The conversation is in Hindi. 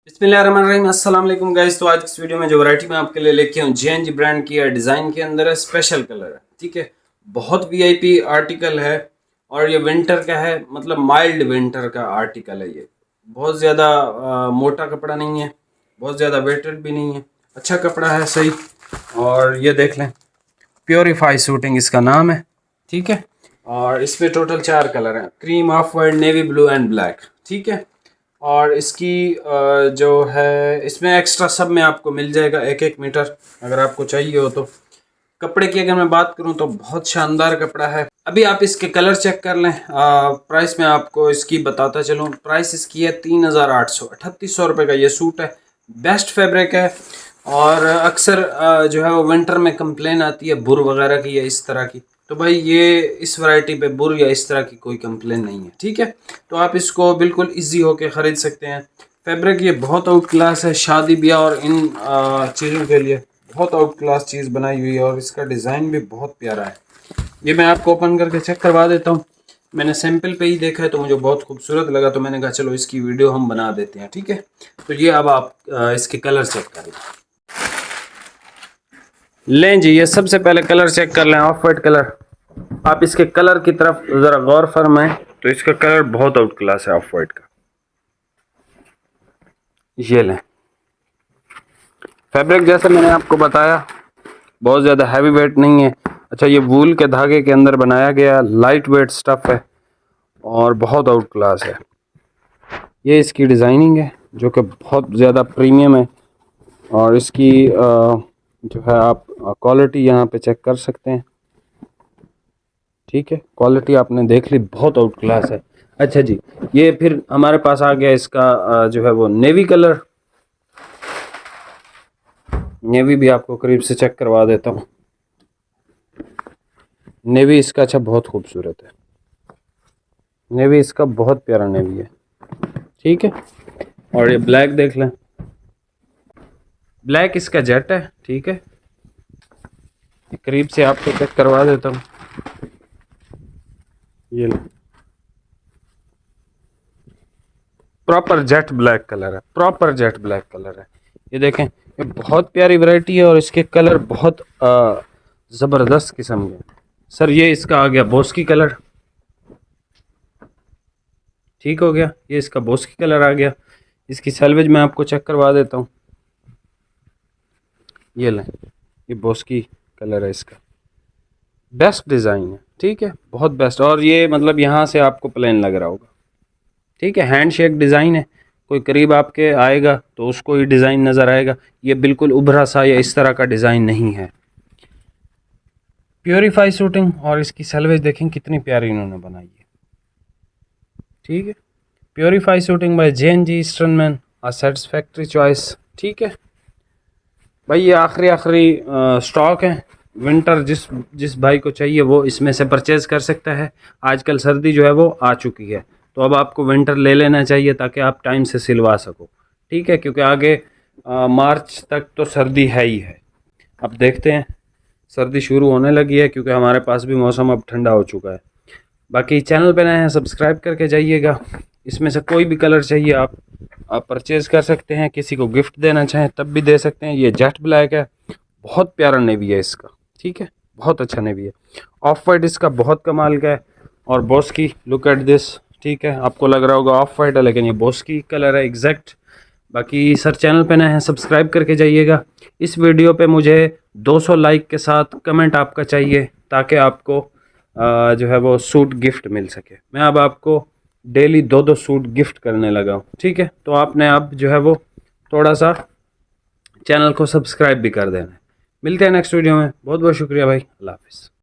बिस्मिल्लाहिर्रहमानिर्रहीम, अस्सलाम वालेकुम गाइस। तो आज इस वीडियो में जो वैरायटी मैं आपके लिए लेके हूँ JNG ब्रांड की है, डिज़ाइन के अंदर है, स्पेशल कलर है। ठीक है, बहुत वीआईपी आर्टिकल है और ये विंटर का है, मतलब माइल्ड विंटर का आर्टिकल है। ये बहुत ज़्यादा मोटा कपड़ा नहीं है, बहुत ज़्यादा वेटेड भी नहीं है, अच्छा कपड़ा है, सही। और ये देख लें, प्योरीफाई सूटिंग इसका नाम है। ठीक है, और इसमें टोटल 4 कलर हैं, cream, of white, navy blue and black. ठीक है, और इसकी जो है इसमें एक्स्ट्रा सब में आपको मिल जाएगा 1-1 मीटर, अगर आपको चाहिए हो तो। कपड़े की अगर मैं बात करूं तो बहुत शानदार कपड़ा है। अभी आप इसके कलर चेक कर लें। प्राइस मैं आपको इसकी बताता चलूं। प्राइस इसकी है 3800, 3800 रुपये का ये सूट है। बेस्ट फैब्रिक है और अक्सर जो है वो विंटर में कंप्लेन आती है बुर वगैरह की या इस तरह की, तो भाई ये इस वैरायटी पे बुर या इस तरह की कोई कंप्लेन नहीं है। ठीक है, तो आप इसको बिल्कुल इजी होके ख़रीद सकते हैं। फैब्रिक ये बहुत आउट क्लास है, शादी ब्याह और इन चीज़ों के लिए बहुत आउट क्लास चीज़ बनाई हुई है और इसका डिज़ाइन भी बहुत प्यारा है। ये मैं आपको ओपन करके चेक करवा देता हूँ। मैंने सैंपल पे ही देखा है तो मुझे बहुत खूबसूरत लगा, तो मैंने कहा चलो इसकी वीडियो हम बना देते हैं। ठीक है, तो ये अब आप इसके कलर चेक कर लें जी। ये सबसे पहले कलर चेक कर लें, ऑफ वाइट कलर। आप इसके कलर की तरफ ज़रा गौर फरमाएं तो इसका कलर बहुत आउट क्लास है ऑफ वाइट का। ये लें, फैब्रिक जैसे मैंने आपको बताया बहुत ज़्यादा हैवी वेट नहीं है। अच्छा, ये वूल के धागे के अंदर बनाया गया लाइट वेट स्टफ़ है और बहुत आउट क्लास है। ये इसकी डिज़ाइनिंग है जो कि बहुत ज़्यादा प्रीमियम है और इसकी जो है आप क्वालिटी यहाँ पे चेक कर सकते हैं। ठीक है, क्वालिटी आपने देख ली, बहुत आउट क्लास है। अच्छा जी, ये फिर हमारे पास आ गया इसका जो है वो नेवी कलर। नेवी भी आपको करीब से चेक करवा देता हूँ। नेवी इसका अच्छा बहुत खूबसूरत है, नेवी इसका बहुत प्यारा नेवी है। ठीक है, और ये ब्लैक देख लें, ब्लैक इसका जेट है। ठीक है, करीब से आपको चेक करवा देता हूँ। ये प्रॉपर जेट ब्लैक कलर है, प्रॉपर जेट ब्लैक कलर है। ये देखें, ये बहुत प्यारी वैरायटी है और इसके कलर बहुत ज़बरदस्त किस्म के। सर ये इसका आ गया बोस्की कलर। ठीक हो गया, ये इसका बोस्की कलर आ गया। इसकी सैलवेज मैं आपको चेक करवा देता हूँ। ये लें, ये बोस्की कलर है इसका, बेस्ट डिज़ाइन है। ठीक है, बहुत बेस्ट। और ये मतलब यहाँ से आपको प्लेन लग रहा होगा। ठीक है, हैंड शेक डिज़ाइन है, कोई करीब आपके आएगा तो उसको ही डिज़ाइन नज़र आएगा। ये बिल्कुल उभरा सा या इस तरह का डिज़ाइन नहीं है। प्योरीफाई शूटिंग और इसकी सैलवेज देखें कितनी प्यारी इन्होंने बनाई है। ठीक है, purify shooting by JNG Easternman, a satisfactory choice. ठीक है भाई, ये आखिरी स्टॉक है। विंटर जिस जिस भाई को चाहिए वो इसमें से परचेज़ कर सकता है। आजकल सर्दी जो है वो आ चुकी है, तो अब आपको विंटर ले लेना चाहिए ताकि आप टाइम से सिलवा सको। ठीक है, क्योंकि आगे मार्च तक तो सर्दी है ही है। अब देखते हैं, सर्दी शुरू होने लगी है क्योंकि हमारे पास भी मौसम अब ठंडा हो चुका है। बाकी चैनल पे नए हैं, सब्सक्राइब करके जाइएगा। इसमें से कोई भी कलर चाहिए आप परचेज़ कर सकते हैं। किसी को गिफ्ट देना चाहें तब भी दे सकते हैं। ये जेट ब्लैक है, बहुत प्यारा नेवी है इसका। ठीक है, बहुत अच्छा नेवी है। ऑफ वाइट इसका बहुत कमाल का है और बॉस की लुक एट दिस। ठीक है, आपको लग रहा होगा ऑफ वाइट है लेकिन ये बॉस की कलर है एग्जैक्ट। बाकी सर चैनल पे नए हैं, सब्सक्राइब करके जाइएगा। इस वीडियो पे मुझे 200 लाइक के साथ कमेंट आपका चाहिए ताकि आपको जो है वो सूट गिफ्ट मिल सके। मैं अब आपको डेली 2-2 सूट गिफ्ट करने लगा हूँ। ठीक है, तो आपने अब जो है वो थोड़ा सा चैनल को सब्सक्राइब भी कर देना है। मिलते हैं नेक्स्ट वीडियो में। बहुत बहुत शुक्रिया भाई, अल्लाह हाफिज़।